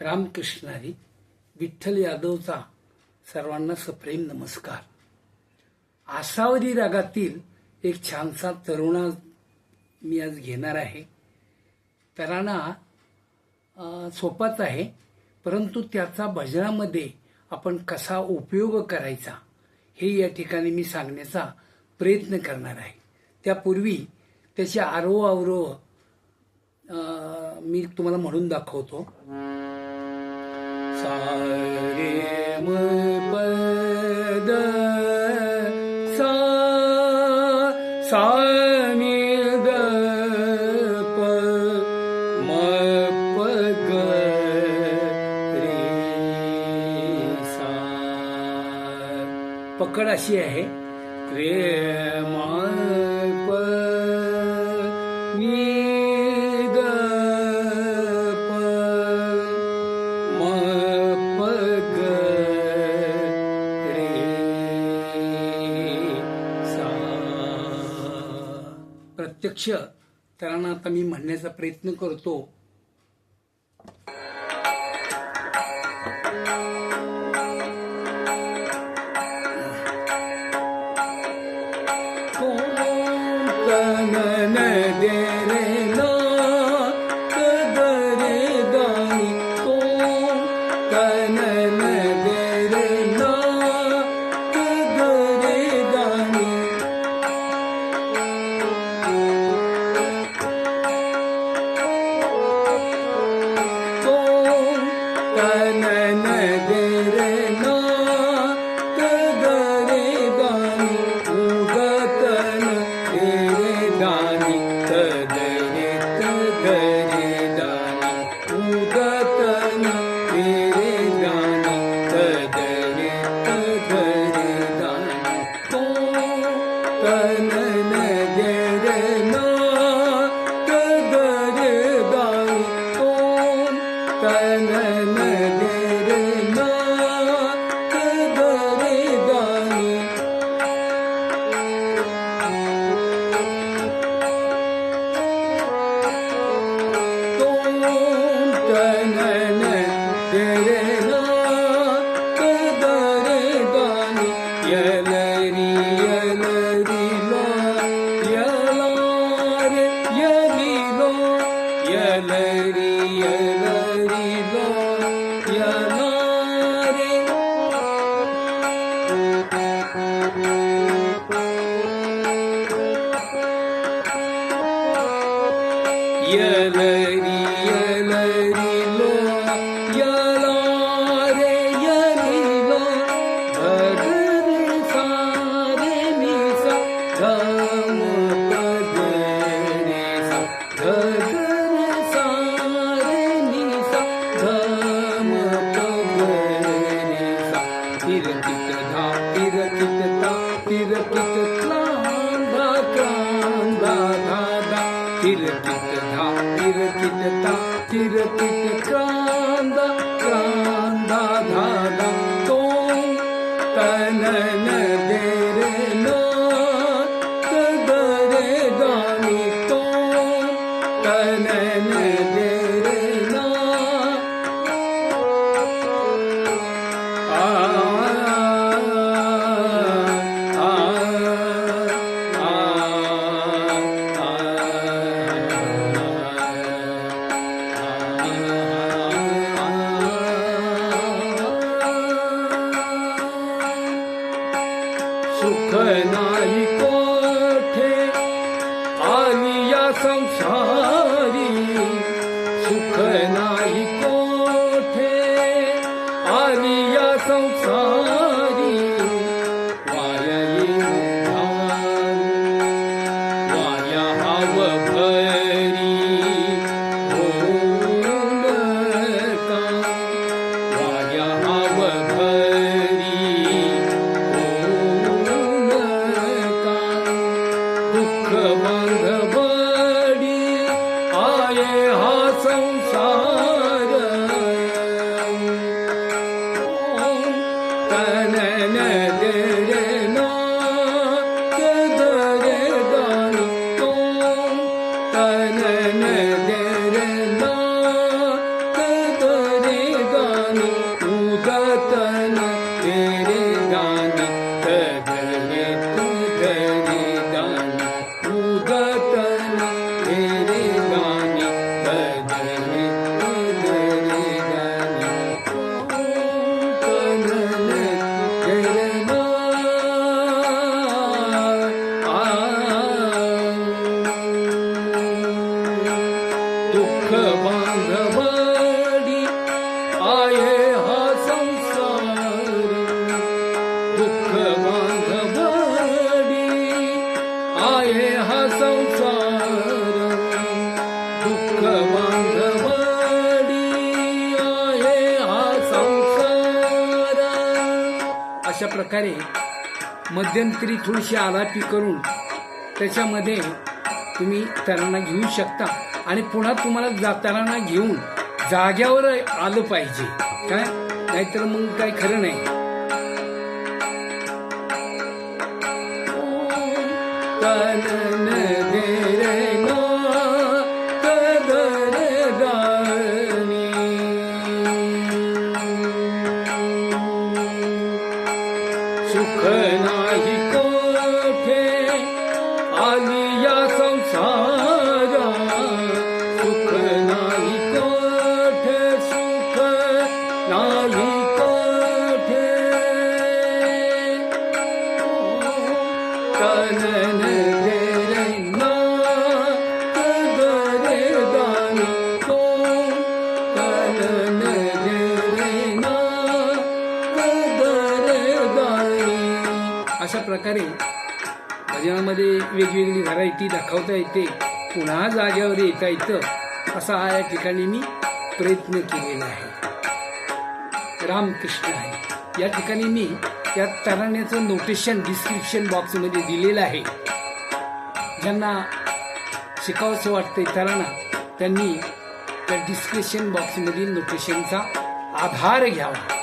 रामकृष्ण हरी. विठ्ठल यादवचा सर्वांना सप्रेम नमस्कार. आसावरी रागातील एक छानसा तरुणा मी आज घेणार आहे. तराणा सोपाच आहे, परंतु त्याचा भजनामध्ये आपण कसा उपयोग करायचा हे या ठिकाणी मी सांगण्याचा प्रयत्न करणार आहे. त्यापूर्वी त्याचे आरोह अवरोह मी तुम्हाला म्हणून दाखवतो. सा रे म प द सा सा नि द प म प ग रे सा. पकड अशी आहे. रे म प नि द प म प ग रे सा. प्रत्यक्ष तराणा आता मी म्हणण्याचा प्रयत्न करतो. सुख नाही कोठे आलिया संसारी. सुख नाही कोठे आलिया संसारी. वाया वाया हाव भरी होऊन का. वाया हाव भरी दुःख बांधवडी आये हा संसार. प्रकारे मध्यंतरी थोडीशी आलापी करून त्याच्यामध्ये तुम्ही तराना घेऊ शकता आणि पुन्हा तुम्हाला तराना घेऊन जाग्यावर आलं पाहिजे, काय नाहीतर मग काय खरं नाही. कानन दे रे ना कदर दानी, सुख नाही कोठे आलिया संसारा, सुख नाही कोठे, सुख नाही कोठे. कानन दे रे ना कदर दानी को, कानन दे रे ना कदर दानी. अशा प्रकारे भजनामध्ये वेगवेगळी व्हरायटी दाखवता येते, पुन्हा जाग्यावर येता येतं, असा या ठिकाणी मी प्रयत्न केलेला आहे. रामकृष्ण आहे. या ठिकाणी मी या तराण्याचं नोटेशन डिस्क्रिप्शन बॉक्समध्ये दिलेलं आहे. ज्यांना शिकावंसं वाटतंय तराणा त्यांनी त्या डिस्क्रिप्शन बॉक्समधील नोटेशनचा आधार घ्यावा.